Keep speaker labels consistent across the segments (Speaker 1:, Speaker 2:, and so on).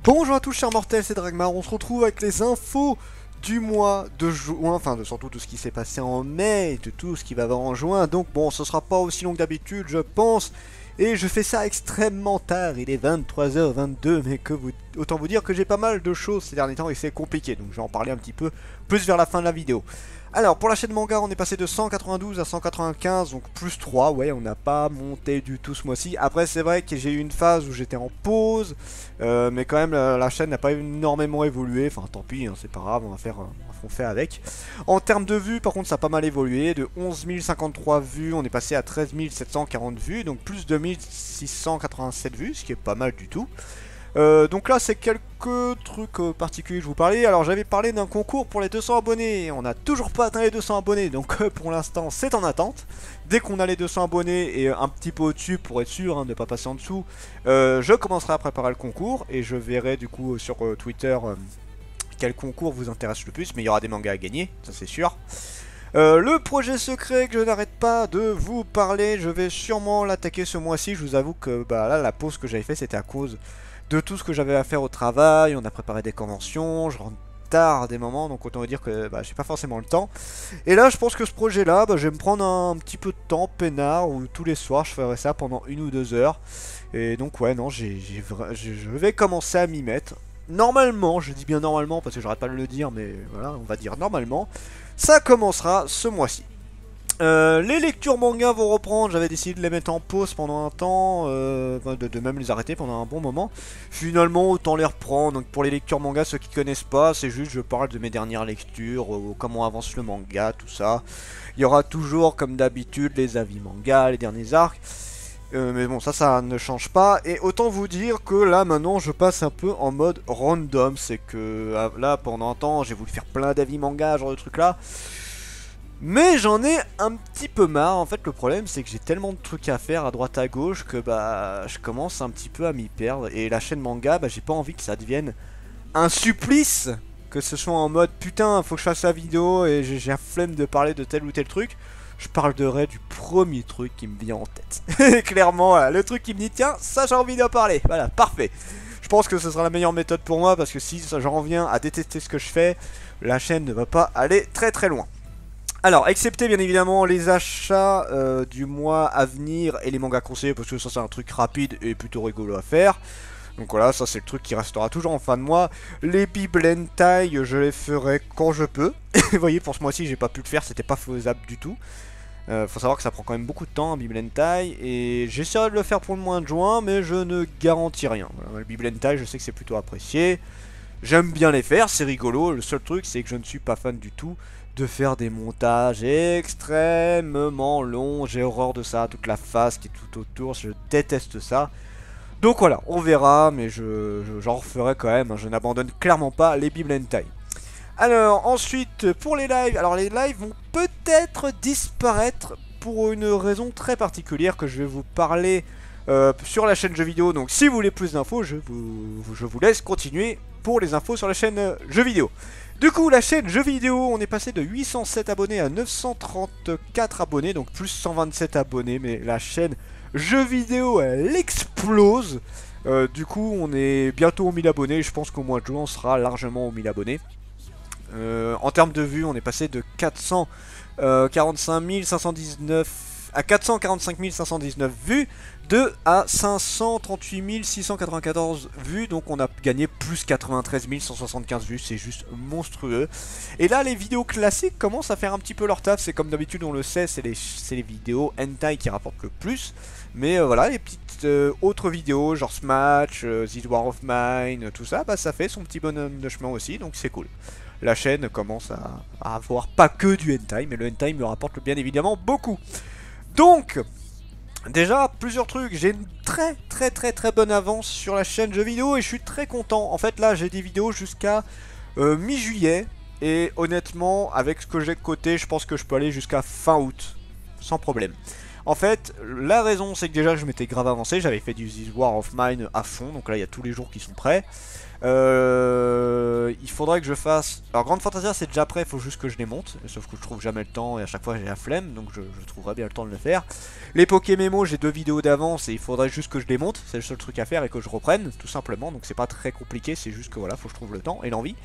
Speaker 1: Bonjour à tous chers mortels, c'est Dragmar, on se retrouve avec les infos du mois de juin, enfin surtout tout ce qui s'est passé en mai, et de tout ce qui va avoir en juin, donc bon ce sera pas aussi long que d'habitude je pense, et je fais ça extrêmement tard, il est 23h22, mais autant vous dire que j'ai pas mal de choses ces derniers temps et c'est compliqué, donc je vais en parler un petit peu plus vers la fin de la vidéo. Alors pour la chaîne manga on est passé de 192 à 195 donc plus 3, ouais on n'a pas monté du tout ce mois-ci. Après c'est vrai que j'ai eu une phase où j'étais en pause, mais quand même la chaîne n'a pas énormément évolué, enfin tant pis hein, c'est pas grave, on fait avec. En termes de vues par contre ça a pas mal évolué, de 11 053 vues on est passé à 13 740 vues, donc plus de 1687 vues, ce qui est pas mal du tout. Donc là c'est quelques trucs particuliers que je vous parlais. Alors j'avais parlé d'un concours pour les 200 abonnés. On n'a toujours pas atteint les 200 abonnés. Donc pour l'instant c'est en attente. Dès qu'on a les 200 abonnés et un petit peu au-dessus pour être sûr hein, de ne pas passer en dessous, je commencerai à préparer le concours. Et je verrai du coup sur Twitter quel concours vous intéresse le plus. Mais il y aura des mangas à gagner, ça c'est sûr. Le projet secret que je n'arrête pas de vous parler, je vais sûrement l'attaquer ce mois-ci. Je vous avoue que bah, là la pause que j'avais fait c'était à cause de tout ce que j'avais à faire au travail, on a préparé des conventions, je rentre tard à des moments, donc autant vous dire que bah, j'ai pas forcément le temps. Et là je pense que ce projet là, bah, je vais me prendre un petit peu de temps, peinard, où tous les soirs je ferai ça pendant 1 ou 2 heures. Et donc ouais non, je vais commencer à m'y mettre. Normalement, je dis bien normalement parce que j'arrête pas de le dire, mais voilà, on va dire normalement, ça commencera ce mois-ci. Les lectures manga vont reprendre, j'avais décidé de les mettre en pause pendant un temps, de même les arrêter pendant un bon moment. Finalement autant les reprendre, donc pour les lectures manga, ceux qui connaissent pas, c'est juste je parle de mes dernières lectures, comment avance le manga, tout ça. Il y aura toujours comme d'habitude les avis manga, les derniers arcs. Mais bon ça ne change pas, et autant vous dire que là maintenant je passe un peu en mode random, c'est que là pendant un temps j'ai voulu faire plein d'avis manga, genre de trucs là. Mais j'en ai un petit peu marre, en fait le problème c'est que j'ai tellement de trucs à faire à droite à gauche que bah je commence un petit peu à m'y perdre. Et la chaîne manga, bah j'ai pas envie que ça devienne un supplice, que ce soit en mode putain faut que je fasse la vidéo et j'ai un flemme de parler de tel ou tel truc. Je parlerai du premier truc qui me vient en tête. Clairement voilà, le truc qui me dit tiens ça j'ai envie d'en parler, voilà parfait. Je pense que ce sera la meilleure méthode pour moi parce que si j'en reviens à détester ce que je fais, la chaîne ne va pas aller très très loin. Alors, excepté bien évidemment les achats du mois à venir et les mangas conseillés, parce que ça c'est un truc rapide et plutôt rigolo à faire. Donc voilà, ça c'est le truc qui restera toujours en fin de mois. Les Bible Hentai, je les ferai quand je peux. Vous voyez, pour ce mois-ci j'ai pas pu le faire, c'était pas faisable du tout. Faut savoir que ça prend quand même beaucoup de temps, Bible Hentai, et j'essaierai de le faire pour le mois de juin, mais je ne garantis rien. Voilà, le Bible Hentai, je sais que c'est plutôt apprécié. J'aime bien les faire, c'est rigolo, le seul truc c'est que je ne suis pas fan du tout de faire des montages extrêmement longs, j'ai horreur de ça, toute la face qui est tout autour, je déteste ça. Donc voilà, on verra, mais j'en referai quand même, hein, je n'abandonne clairement pas les Bible Hentai. Alors ensuite, pour les lives, alors les lives vont peut-être disparaître pour une raison très particulière que je vais vous parler sur la chaîne jeux vidéo. Donc si vous voulez plus d'infos, je vous laisse continuer pour les infos sur la chaîne jeux vidéo. Du coup la chaîne jeux vidéo, on est passé de 807 abonnés à 934 abonnés, donc plus 127 abonnés, mais la chaîne jeux vidéo elle explose. Du coup on est bientôt aux 1000 abonnés, je pense qu'au mois de juin on sera largement aux 1000 abonnés. En termes de vues on est passé de 445 519 à 445 519 vues, à 538 694 vues, donc on a gagné plus 93 175 vues, c'est juste monstrueux. Et là les vidéos classiques commencent à faire un petit peu leur taf, c'est comme d'habitude on le sait, c'est les vidéos hentai qui rapportent le plus. Mais voilà, les petites autres vidéos, genre Smash, This War of Mine, tout ça, bah ça fait son petit bonhomme de chemin aussi, donc c'est cool. La chaîne commence à avoir pas que du hentai, mais le hentai me rapporte bien évidemment beaucoup. Donc, déjà, plusieurs trucs, j'ai une très bonne avance sur la chaîne jeux vidéo et je suis très content. En fait là j'ai des vidéos jusqu'à mi-juillet et honnêtement avec ce que j'ai de côté je pense que je peux aller jusqu'à fin août, sans problème. En fait, la raison c'est que déjà je m'étais grave avancé, j'avais fait du This War of Mine à fond, donc là il y a tous les jours qui sont prêts. Il faudrait que je fasse... Alors Grande Fantasia c'est déjà prêt, il faut juste que je les monte, sauf que je trouve jamais le temps et à chaque fois j'ai la flemme, donc je trouverai bien le temps de le faire. Les Pokémémo, j'ai 2 vidéos d'avance et il faudrait juste que je les monte, c'est le seul truc à faire et que je reprenne, tout simplement, donc c'est pas très compliqué, c'est juste que voilà, faut que je trouve le temps et l'envie.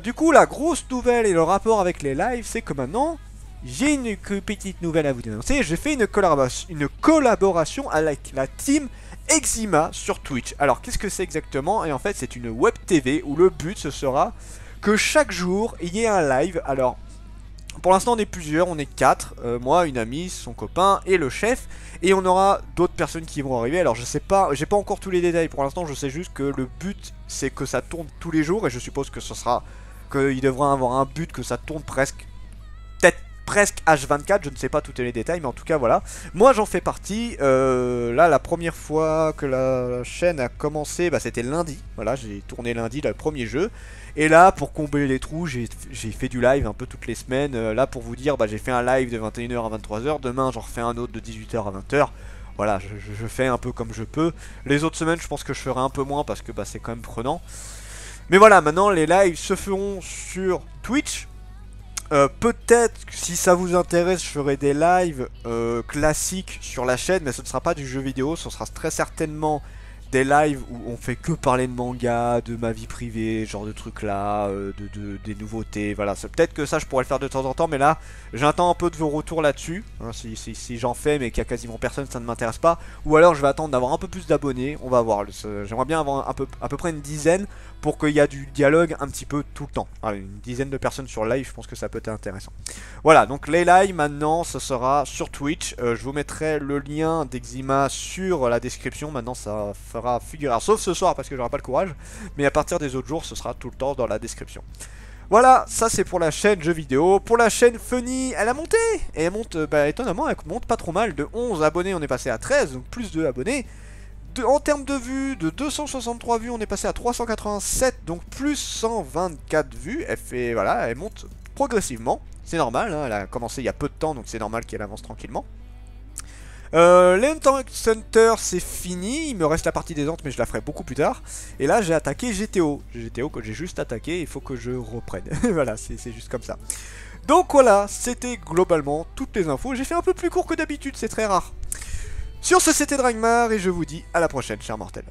Speaker 1: Du coup, la grosse nouvelle et le rapport avec les lives, c'est que maintenant, j'ai une petite nouvelle à vous annoncer. J'ai fait une collaboration avec la team Eczima sur Twitch. Alors, qu'est-ce que c'est exactement? Et en fait, c'est une web TV où le but, ce sera que chaque jour, il y ait un live. Alors, pour l'instant, on est plusieurs, on est 4. Moi, une amie, son copain et le chef. Et on aura d'autres personnes qui vont arriver. Alors, je sais pas, j'ai pas encore tous les détails pour l'instant. Je sais juste que le but, c'est que ça tourne tous les jours. Et je suppose que ce sera, qu'il devra avoir un but que ça tourne presque, peut-être presque H24. Je ne sais pas tous les détails, mais en tout cas, voilà. Moi, j'en fais partie. Là, la première fois que la chaîne a commencé, bah, c'était lundi. Voilà, j'ai tourné lundi, là, le premier jeu. Et là, pour combler les trous, j'ai fait du live un peu toutes les semaines. Là, pour vous dire, bah, j'ai fait un live de 21h à 23h. Demain, j'en refais un autre de 18h à 20h. Voilà, je fais un peu comme je peux. Les autres semaines, je pense que je ferai un peu moins parce que bah, c'est quand même prenant. Mais voilà, maintenant, les lives se feront sur Twitch. Peut-être, si ça vous intéresse, je ferai des lives classiques sur la chaîne. Mais ce ne sera pas du jeu vidéo, ce sera très certainement... des lives où on fait que parler de manga, de ma vie privée, genre de trucs là, des nouveautés, voilà. Peut-être que ça je pourrais le faire de temps en temps, mais là j'attends un peu de vos retours là-dessus. Hein, si j'en fais mais qu'il y a quasiment personne, ça ne m'intéresse pas. Ou alors je vais attendre d'avoir un peu plus d'abonnés, on va voir. J'aimerais bien avoir à peu près une dizaine pour qu'il y ait du dialogue un petit peu tout le temps. Alors, une dizaine de personnes sur live, je pense que ça peut être intéressant. Voilà, donc les lives maintenant, ce sera sur Twitch. Je vous mettrai le lien d'Eczima sur la description. Maintenant, ça fera figurer. Alors, sauf ce soir parce que j'aurai pas le courage. Mais à partir des autres jours, ce sera tout le temps dans la description. Voilà, ça c'est pour la chaîne jeux vidéo. Pour la chaîne Funny, elle a monté. Et elle monte, bah, étonnamment, elle monte pas trop mal. De 11 abonnés, on est passé à 13, donc plus de abonnés. En termes de vues, de 263 vues, on est passé à 387, donc plus 124 vues. Elle fait, voilà, elle monte progressivement. C'est normal, hein, elle a commencé il y a peu de temps, donc c'est normal qu'elle avance tranquillement. L'Hunt Center c'est fini, il me reste la partie des Antes mais je la ferai beaucoup plus tard. Et là j'ai attaqué GTO, GTO que j'ai juste attaqué, il faut que je reprenne. Voilà, c'est juste comme ça. Donc voilà, c'était globalement toutes les infos. J'ai fait un peu plus court que d'habitude, c'est très rare. Sur ce, c'était Dragmar et je vous dis à la prochaine, chers mortels.